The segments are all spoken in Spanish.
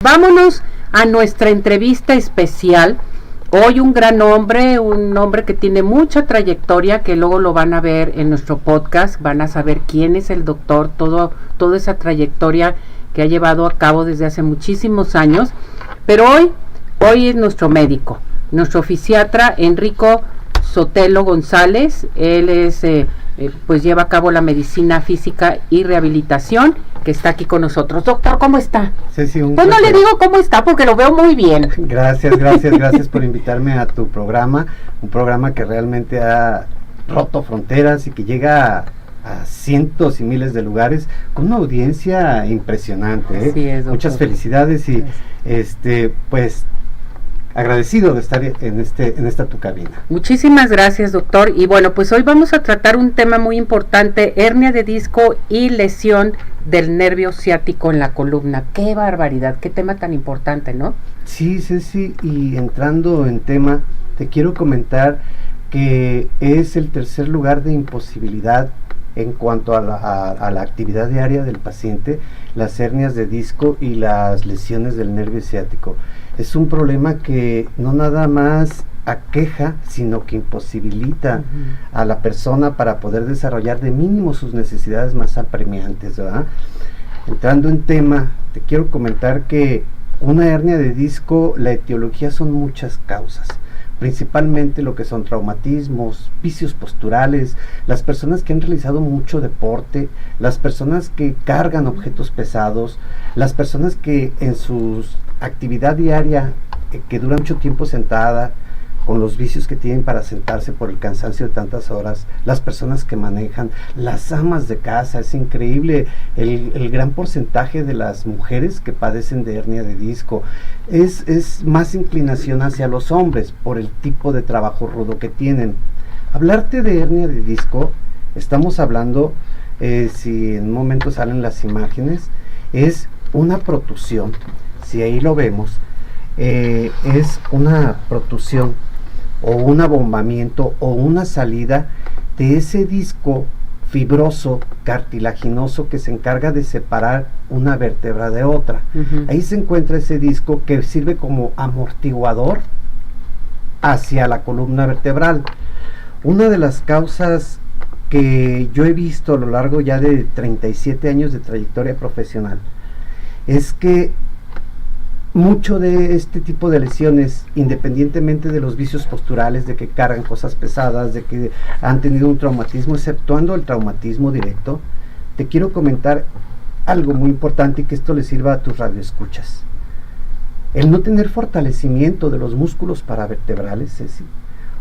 vámonos a nuestra entrevista especial. Hoy un gran hombre, un hombre que tiene mucha trayectoria, que luego lo van a ver en nuestro podcast, van a saber quién es el doctor, toda esa trayectoria que ha llevado a cabo desde hace muchísimos años, pero hoy es nuestro médico, nuestro fisiatra Enrico Sotelo González. Él es, pues lleva a cabo la medicina física y rehabilitación, que está aquí con nosotros. Doctor, ¿cómo está? Sí, pues no le digo cómo está porque lo veo muy bien. Gracias por invitarme a tu programa, un programa que realmente ha roto fronteras y que llega a cientos y miles de lugares con una audiencia impresionante. Así es, doctor. Muchas felicidades y pues agradecido de estar en esta tu cabina. Muchísimas gracias, doctor. Y bueno, pues hoy vamos a tratar un tema muy importante: hernia de disco y lesión del nervio ciático en la columna. ¡Qué barbaridad! ¡Qué tema tan importante!, ¿no? Sí, y entrando en tema, te quiero comentar que es el tercer lugar de imposibilidad en cuanto a la actividad diaria del paciente, las hernias de disco y las lesiones del nervio ciático. Es un problema que no nada más aqueja, sino que imposibilita a la persona para poder desarrollar de mínimo sus necesidades más apremiantes, ¿verdad? Entrando en tema, te quiero comentar que una hernia de disco, la etiología son muchas causas, principalmente lo que son traumatismos, vicios posturales, las personas que han realizado mucho deporte, las personas que cargan objetos pesados, las personas que en su actividad diaria, que dura mucho tiempo sentada, con los vicios que tienen para sentarse por el cansancio de tantas horas, las personas que manejan, las amas de casa. Es increíble el gran porcentaje de las mujeres que padecen de hernia de disco. Es más inclinación hacia los hombres por el tipo de trabajo rudo que tienen. Hablarte de hernia de disco, estamos hablando, si en un momento salen las imágenes, es una protusión. Si ahí lo vemos, es una protusión o un abombamiento o una salida de ese disco fibroso, cartilaginoso, que se encarga de separar una vértebra de otra. Ahí se encuentra ese disco que sirve como amortiguador hacia la columna vertebral. Una de las causas que yo he visto a lo largo ya de 37 años de trayectoria profesional es que mucho de este tipo de lesiones, independientemente de los vicios posturales, de que cargan cosas pesadas, de que han tenido un traumatismo, exceptuando el traumatismo directo, te quiero comentar algo muy importante y que esto le sirva a tus radioescuchas. El no tener fortalecimiento de los músculos paravertebrales, Ceci,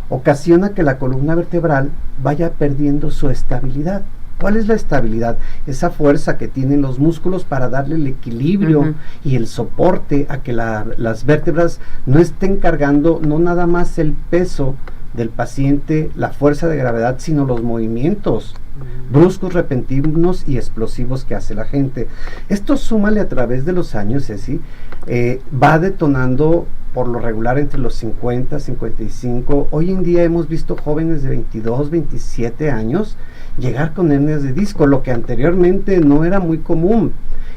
ocasiona que la columna vertebral vaya perdiendo su estabilidad. ¿Cuál es la estabilidad? Esa fuerza que tienen los músculos para darle el equilibrio y el soporte a que las vértebras no estén cargando no nada más el peso del paciente, la fuerza de gravedad, sino los movimientos bruscos, repentinos y explosivos que hace la gente. Esto, súmale a través de los años, Ceci, va detonando por lo regular entre los 50, 55. Hoy en día hemos visto jóvenes de 22, 27 años llegar con hernias de disco, lo que anteriormente no era muy común.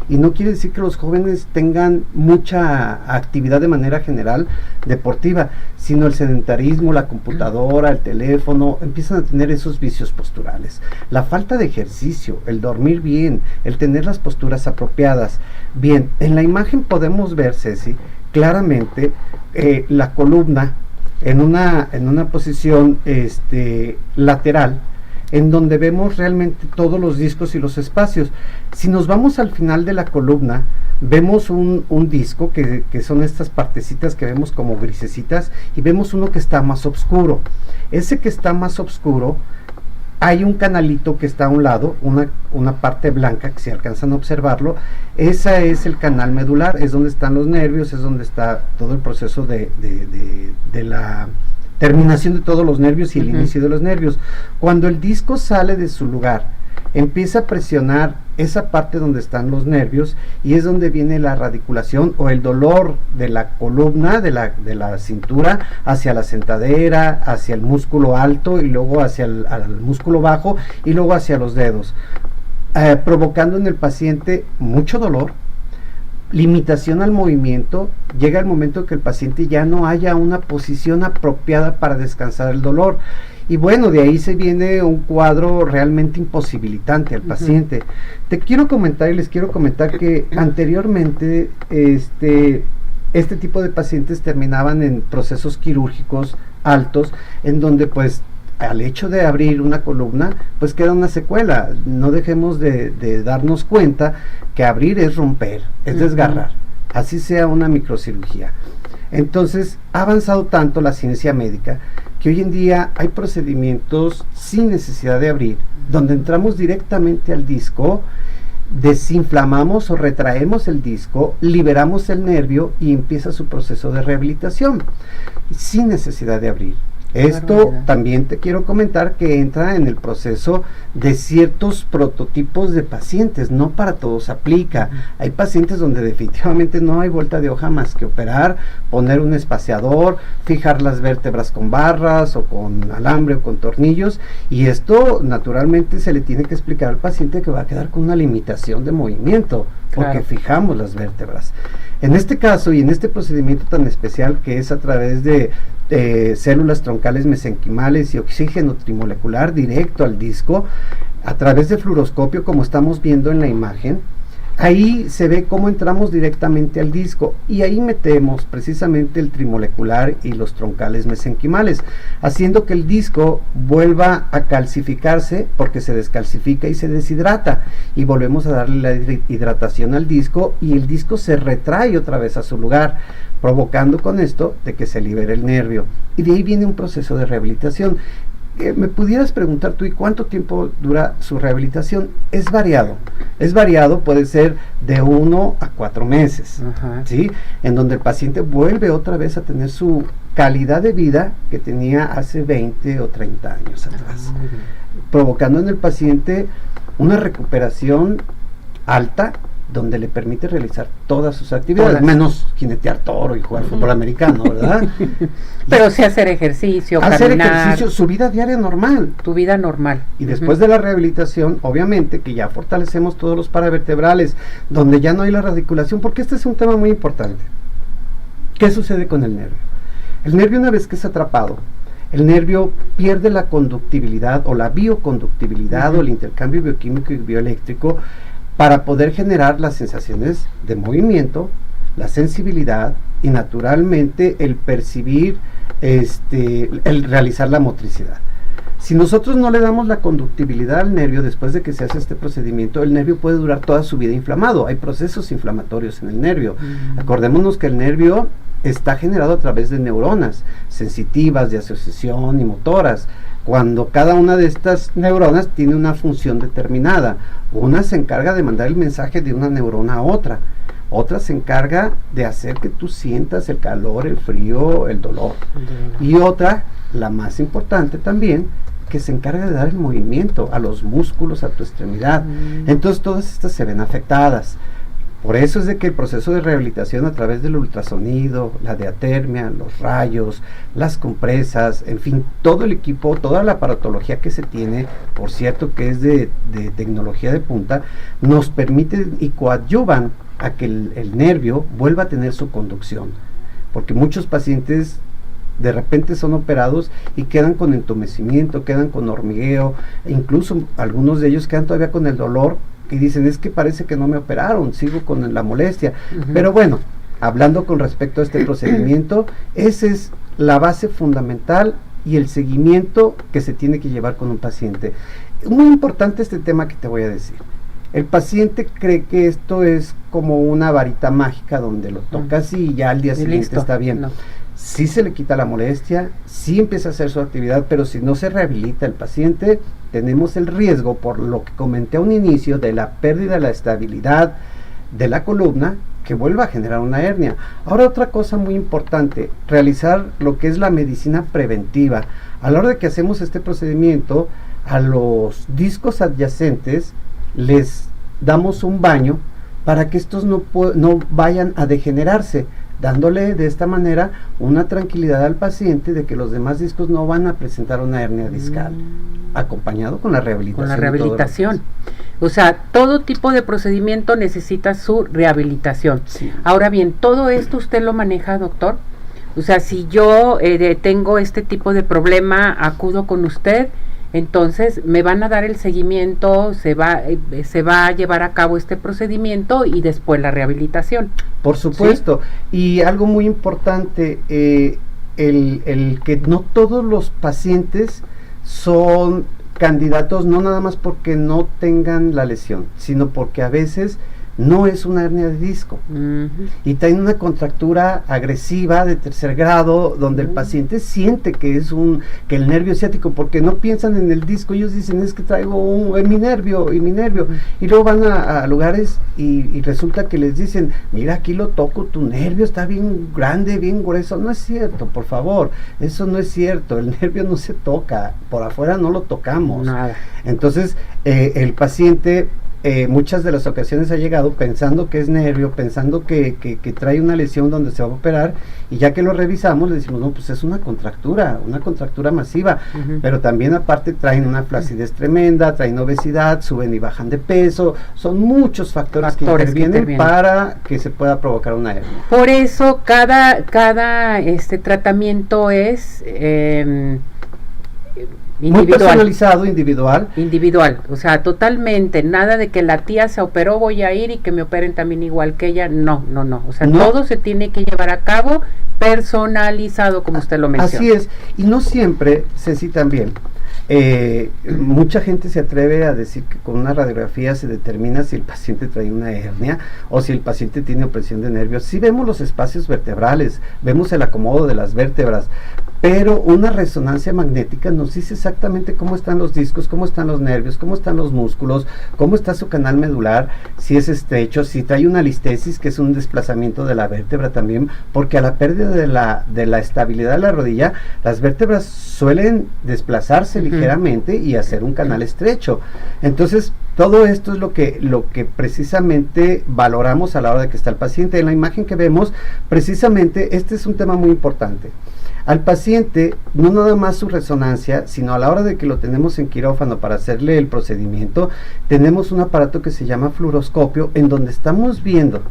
Y no quiere decir que los jóvenes tengan mucha actividad de manera general deportiva, sino el sedentarismo, la computadora, el teléfono, empiezan a tener esos vicios posturales. La falta de ejercicio, el dormir bien, el tener las posturas apropiadas. Bien, en la imagen podemos ver, Ceci, claramente la columna en una posición lateral, en donde vemos realmente todos los discos y los espacios. Si nos vamos al final de la columna, vemos un disco que son estas partecitas que vemos como grisecitas, y vemos uno que está más oscuro. Ese que está más oscuro, hay un canalito que está a un lado, una parte blanca, que si alcanzan a observarlo, esa es el canal medular, es donde están los nervios, es donde está todo el proceso de la terminación de todos los nervios y el inicio de los nervios. Cuando el disco sale de su lugar, empieza a presionar esa parte donde están los nervios, y es donde viene la radiculación o el dolor de la columna, de la cintura hacia la sentadera, hacia el músculo alto, y luego hacia el músculo bajo, y luego hacia los dedos, provocando en el paciente mucho dolor, limitación al movimiento, llega el momento que el paciente ya no haya una posición apropiada para descansar el dolor. Y bueno, de ahí se viene un cuadro realmente imposibilitante al paciente. Te quiero comentar y les quiero comentar que anteriormente este tipo de pacientes terminaban en procesos quirúrgicos altos, en donde pues al hecho de abrir una columna, pues queda una secuela. No dejemos de darnos cuenta que abrir es romper, es desgarrar, así sea una microcirugía. Entonces, ha avanzado tanto la ciencia médica que hoy en día hay procedimientos sin necesidad de abrir, donde entramos directamente al disco, desinflamamos o retraemos el disco, liberamos el nervio y empieza su proceso de rehabilitación, sin necesidad de abrir. Esto también te quiero comentar que entra en el proceso de ciertos prototipos de pacientes, no para todos aplica. Hay pacientes donde definitivamente no hay vuelta de hoja más que operar, poner un espaciador, fijar las vértebras con barras o con alambre o con tornillos, y esto naturalmente se le tiene que explicar al paciente que va a quedar con una limitación de movimiento, porque fijamos las vértebras. En este caso y en este procedimiento tan especial que es a través de células troncales mesenquimales y oxígeno trimolecular directo al disco, a través de fluoroscopio, como estamos viendo en la imagen, ahí se ve cómo entramos directamente al disco y ahí metemos precisamente el trimolecular y los troncales mesenquimales, haciendo que el disco vuelva a calcificarse porque se descalcifica y se deshidrata, y volvemos a darle la hidratación al disco y el disco se retrae otra vez a su lugar, provocando con esto de que se libere el nervio, y de ahí viene un proceso de rehabilitación. Me pudieras preguntar tú, ¿y cuánto tiempo dura su rehabilitación? Es variado, puede ser de 1 a 4 meses, ¿sí? En donde el paciente vuelve otra vez a tener su calidad de vida que tenía hace 20 o 30 años atrás, provocando en el paciente una recuperación alta, donde le permite realizar todas sus actividades, menos jinetear toro y jugar fútbol americano, ¿verdad? Pero sí hacer ejercicio, caminar, su vida diaria normal. Tu vida normal. Y después de la rehabilitación, obviamente que ya fortalecemos todos los paravertebrales, donde ya no hay la radiculación, porque este es un tema muy importante. ¿Qué sucede con el nervio? El nervio, una vez que es atrapado, el nervio pierde la conductibilidad o la bioconductibilidad o el intercambio bioquímico y bioeléctrico para poder generar las sensaciones de movimiento, la sensibilidad y naturalmente el percibir, el realizar la motricidad. Si nosotros no le damos la conductibilidad al nervio después de que se hace este procedimiento, el nervio puede durar toda su vida inflamado. Hay procesos inflamatorios en el nervio. Acordémonos que el nervio está generado a través de neuronas sensitivas, de asociación y motoras, cuando cada una de estas neuronas tiene una función determinada. Una se encarga de mandar el mensaje de una neurona a otra, otra se encarga de hacer que tú sientas el calor, el frío, el dolor, y otra, la más importante también, que se encarga de dar el movimiento a los músculos, a tu extremidad. Entonces todas estas se ven afectadas. Por eso es de que el proceso de rehabilitación a través del ultrasonido, la diatermia, los rayos, las compresas, en fin, todo el equipo, toda la aparatología que se tiene, por cierto que es de tecnología de punta, nos permite y coadyuvan a que el nervio vuelva a tener su conducción. Porque muchos pacientes de repente son operados y quedan con entumecimiento, quedan con hormigueo, e incluso algunos de ellos quedan todavía con el dolor, y dicen, es que parece que no me operaron, sigo con la molestia. Pero bueno, hablando con respecto a este procedimiento, esa es la base fundamental y el seguimiento que se tiene que llevar con un paciente. Muy importante este tema que te voy a decir. El paciente cree que esto es como una varita mágica donde lo tocas y ya al día siguiente está bien. Sí se le quita la molestia, sí empieza a hacer su actividad, pero si no se rehabilita el paciente, tenemos el riesgo, por lo que comenté a un inicio, de la pérdida de la estabilidad de la columna, que vuelva a generar una hernia. Ahora, otra cosa muy importante, realizar lo que es la medicina preventiva. A la hora de que hacemos este procedimiento, a los discos adyacentes les damos un baño para que estos no vayan a degenerarse, dándole de esta manera una tranquilidad al paciente de que los demás discos no van a presentar una hernia discal, acompañado con la rehabilitación. Con la rehabilitación. O sea, todo tipo de procedimiento necesita su rehabilitación. Sí. Ahora bien, ¿todo esto usted lo maneja, doctor? O sea, si yo tengo este tipo de problema, acudo con usted, entonces me van a dar el seguimiento, se va a llevar a cabo este procedimiento y después la rehabilitación. Por supuesto. ¿Sí? Y algo muy importante, el que no todos los pacientes son candidatos, no nada más porque no tengan la lesión, sino porque a veces no es una hernia de disco y traen una contractura agresiva de tercer grado donde el paciente siente que es que el nervio ciático, porque no piensan en el disco, ellos dicen es que traigo mi nervio y luego van a lugares y resulta que les dicen, mira, aquí lo toco, tu nervio está bien grande, bien grueso. No es cierto, por favor, eso no es cierto, el nervio no se toca, por afuera no lo tocamos. Nada. Entonces el paciente muchas de las ocasiones ha llegado pensando que es nervio, pensando que trae una lesión donde se va a operar, y ya que lo revisamos le decimos, no, pues es una contractura masiva, pero también aparte traen una flacidez tremenda, traen obesidad, suben y bajan de peso, son muchos factores que intervienen para que se pueda provocar una hernia. Por eso cada tratamiento es muy personalizado, individual, o sea, totalmente, nada de que la tía se operó, voy a ir y que me operen también igual que ella, no, o sea, todo se tiene que llevar a cabo personalizado, como usted lo menciona. Así es, y no siempre, Ceci, también, mucha gente se atreve a decir que con una radiografía se determina si el paciente trae una hernia o si el paciente tiene opresión de nervios. Sí vemos los espacios vertebrales, vemos el acomodo de las vértebras, pero una resonancia magnética nos dice exactamente cómo están los discos, cómo están los nervios, cómo están los músculos, cómo está su canal medular, si es estrecho, si trae una listesis, que es un desplazamiento de la vértebra también, porque a la pérdida de la estabilidad de la rodilla, las vértebras suelen desplazarse ligeramente y hacer un canal estrecho. Entonces, todo esto es lo que precisamente valoramos a la hora de que está el paciente. En la imagen que vemos, precisamente, este es un tema muy importante. Al paciente, no nada más su resonancia, sino a la hora de que lo tenemos en quirófano para hacerle el procedimiento, tenemos un aparato que se llama fluoroscopio, en donde estamos viendo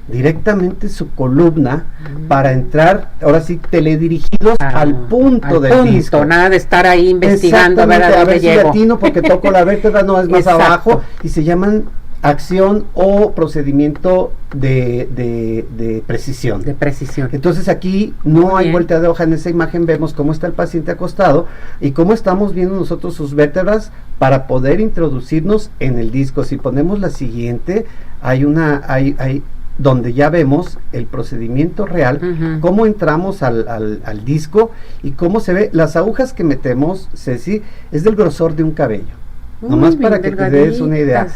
directamente su columna para entrar, ahora sí, teledirigidos al punto del disco. Nada de estar ahí investigando a ver si latino porque toco la vértebra, no es más abajo, y se llaman acción o procedimiento de precisión. De precisión. Entonces aquí no hay vuelta de hoja. En esa imagen vemos cómo está el paciente acostado y cómo estamos viendo nosotros sus vértebras para poder introducirnos en el disco. Si ponemos la siguiente, hay donde ya vemos el procedimiento real, cómo entramos al disco y cómo se ve. Las agujas que metemos, Ceci, es del grosor de un cabello. Nomás para que te des una idea.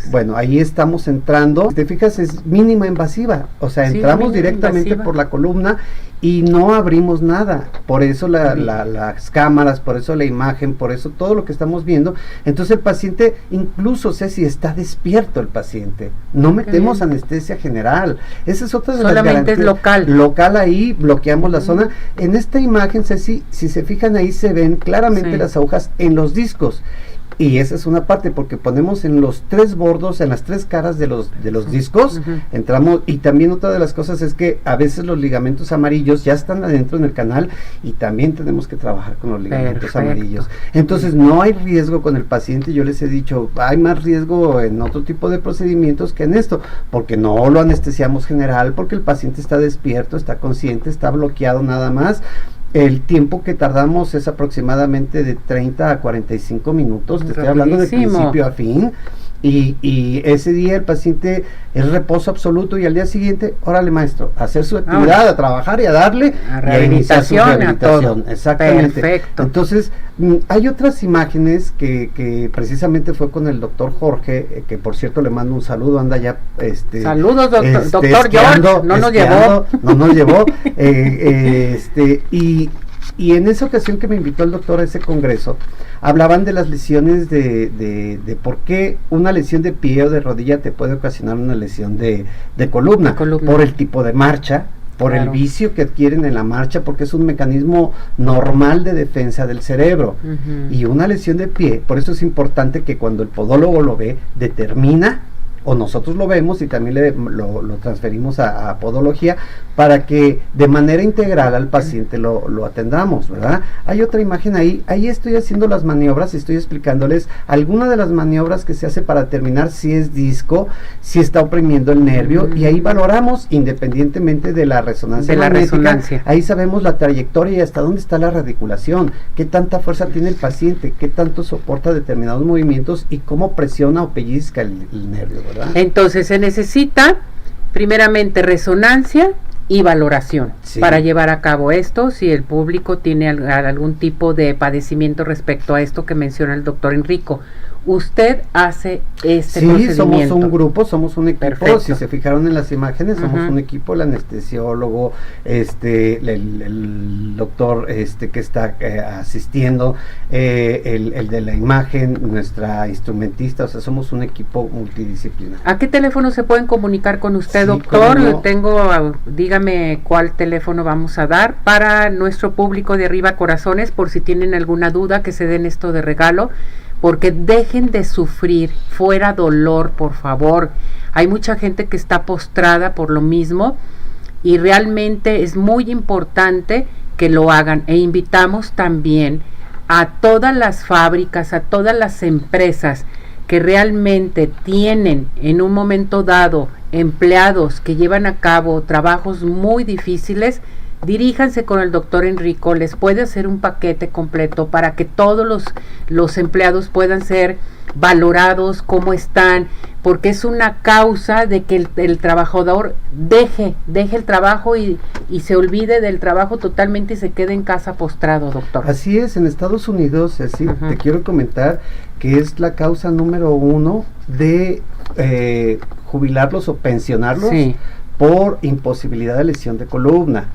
Bueno, ahí estamos entrando. Si te fijas, es mínima invasiva. O sea, entramos directamente invasiva por la columna y no abrimos nada. Por eso las cámaras, por eso la imagen, por eso todo lo que estamos viendo. Entonces el paciente, incluso sé si está despierto el paciente. No metemos anestesia general. Esa es otra de las garantías. Solamente es local. Local, ahí bloqueamos la zona. En esta imagen, Ceci, si se fijan ahí se ven claramente las agujas en los discos. Y esa es una parte, porque ponemos en los tres bordos, en las tres caras de los discos, entramos, y también otra de las cosas es que a veces los ligamentos amarillos ya están adentro en el canal, y también tenemos que trabajar con los ligamentos amarillos. Entonces no hay riesgo con el paciente. Yo les he dicho, hay más riesgo en otro tipo de procedimientos que en esto, porque no lo anestesiamos general, porque el paciente está despierto, está consciente, está bloqueado nada más. El tiempo que tardamos es aproximadamente de 30 a 45 minutos, te estoy hablando de principio a fin, y ese día el paciente es reposo absoluto, y al día siguiente, órale maestro, a hacer su actividad, a trabajar y a darle, a iniciar su rehabilitación. Exactamente. Perfecto. Entonces, hay otras imágenes que precisamente fue con el doctor Jorge, que por cierto le mando un saludo, anda ya saludos doctor George, no nos llevó y y en esa ocasión que me invitó el doctor a ese congreso, hablaban de las lesiones de por qué una lesión de pie o de rodilla te puede ocasionar una lesión de columna, por el tipo de marcha, por el vicio que adquieren en la marcha, porque es un mecanismo normal de defensa del cerebro. Y una lesión de pie, por eso es importante que cuando el podólogo lo ve, determina, o nosotros lo vemos y también lo transferimos a podología, para que de manera integral al paciente lo atendamos, ¿verdad? Hay otra imagen ahí estoy haciendo las maniobras, estoy explicándoles algunas de las maniobras que se hace para determinar si es disco, si está oprimiendo el nervio, y ahí valoramos independientemente de la resonancia magnética, ahí sabemos la trayectoria y hasta dónde está la radiculación, qué tanta fuerza tiene el paciente, qué tanto soporta determinados movimientos y cómo presiona o pellizca el nervio, ¿verdad? Entonces se necesita primeramente resonancia y valoración para llevar a cabo esto, si el público tiene algún tipo de padecimiento respecto a esto que menciona el doctor Enrico. Usted hace este procedimiento. Sí, somos un grupo, somos un equipo. Perfecto. Si se fijaron en las imágenes, somos un equipo, el anestesiólogo, el doctor que está asistiendo, el de la imagen, nuestra instrumentista, o sea, somos un equipo multidisciplinar. ¿A qué teléfono se pueden comunicar con usted, doctor? Dígame cuál teléfono vamos a dar para nuestro público de Arriba Corazones, por si tienen alguna duda, que se den esto de regalo. Porque dejen de sufrir, fuera dolor, por favor. Hay mucha gente que está postrada por lo mismo y realmente es muy importante que lo hagan. E invitamos también a todas las fábricas, a todas las empresas que realmente tienen en un momento dado empleados que llevan a cabo trabajos muy difíciles. Diríjanse con el doctor Enrico, les puede hacer un paquete completo para que todos los empleados puedan ser valorados, cómo están, porque es una causa de que el trabajador deje el trabajo y se olvide del trabajo totalmente y se quede en casa postrado, doctor. Así es, en Estados Unidos, te quiero comentar que es la causa número 1 de jubilarlos o pensionarlos por imposibilidad de lesión de columna.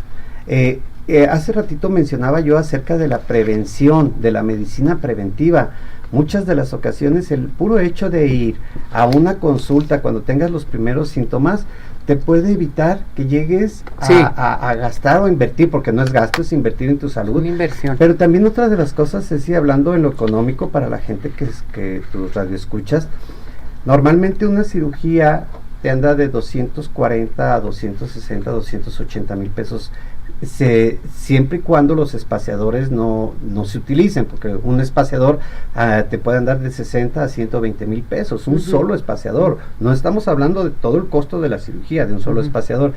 Hace ratito mencionaba yo acerca de la prevención, de la medicina preventiva. Muchas de las ocasiones el puro hecho de ir a una consulta cuando tengas los primeros síntomas te puede evitar que llegues a gastar o invertir, porque no es gasto, es invertir en tu salud. Una inversión. Pero también otra de las cosas es, hablando en lo económico para la gente que tus radioescuchas, normalmente una cirugía te anda de 240 a 260, 280 mil pesos, siempre y cuando los espaciadores no se utilicen, porque un espaciador te puede andar de 60 a 120 mil pesos, un solo espaciador. No estamos hablando de todo el costo de la cirugía, de un solo espaciador.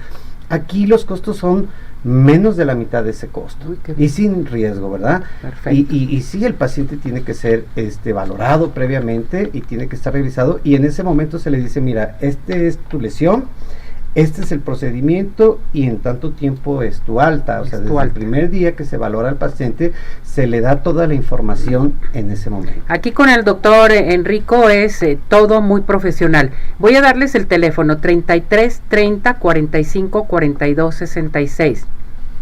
Aquí los costos son menos de la mitad de ese costo. Uy, y sin riesgo, ¿verdad? Perfecto. Y sí, el paciente tiene que ser valorado previamente y tiene que estar revisado, y en ese momento se le dice, mira, este es tu lesión, este es el procedimiento y en tanto tiempo es tu alta. O sea, desde el primer día que se valora al paciente se le da toda la información en ese momento. Aquí con el doctor Enrico es todo muy profesional. Voy a darles el teléfono 33 30 45 42 66,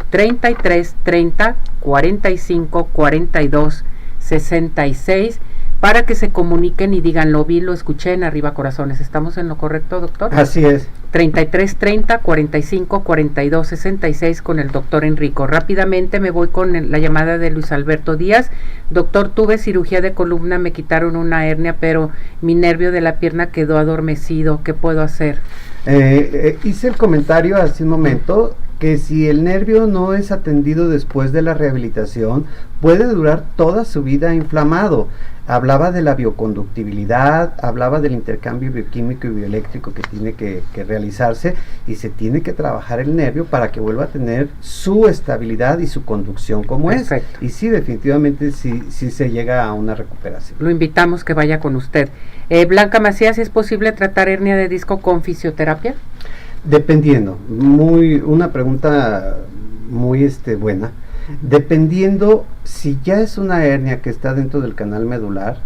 33 30 45 42 66, para que se comuniquen y digan, lo vi, lo escuché en Arriba Corazones. ¿Estamos en lo correcto, doctor? Así es. 33 30 45 42 66 con el doctor Enrico. Rápidamente me voy con la llamada de Luis Alberto Díaz. Doctor, tuve cirugía de columna, me quitaron una hernia, pero mi nervio de la pierna quedó adormecido. ¿Qué puedo hacer? Hice el comentario hace un momento que si el nervio no es atendido después de la rehabilitación, puede durar toda su vida inflamado. Hablaba de la bioconductibilidad, hablaba del intercambio bioquímico y bioeléctrico que tiene que realizarse, y se tiene que trabajar el nervio para que vuelva a tener su estabilidad y su conducción como Perfecto. es. Y sí, definitivamente sí se llega a una recuperación. Lo invitamos que vaya con usted. Blanca Macías, ¿es posible tratar hernia de disco con fisioterapia? Dependiendo, una pregunta muy buena. Dependiendo, si ya es una hernia que está dentro del canal medular,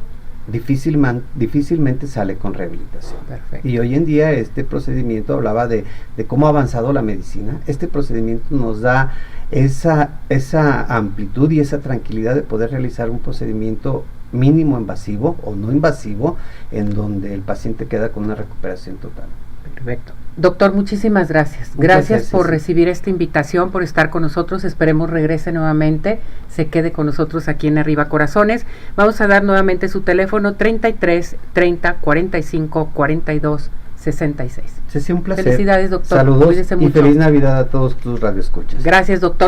difícilmente sale con rehabilitación. Perfecto. Y hoy en día este procedimiento, hablaba de cómo ha avanzado la medicina, este procedimiento nos da esa amplitud y esa tranquilidad de poder realizar un procedimiento mínimo invasivo o no invasivo, en donde el paciente queda con una recuperación total. Perfecto. Doctor, muchísimas gracias. Gracias Por recibir esta invitación, por estar con nosotros. Esperemos regrese nuevamente, se quede con nosotros aquí en Arriba Corazones. Vamos a dar nuevamente su teléfono 33 30 45 42 66. Un placer. Felicidades, doctor. Saludos Cuídese y mucho. feliz Navidad a todos tus radioescuchas. Gracias, doctor.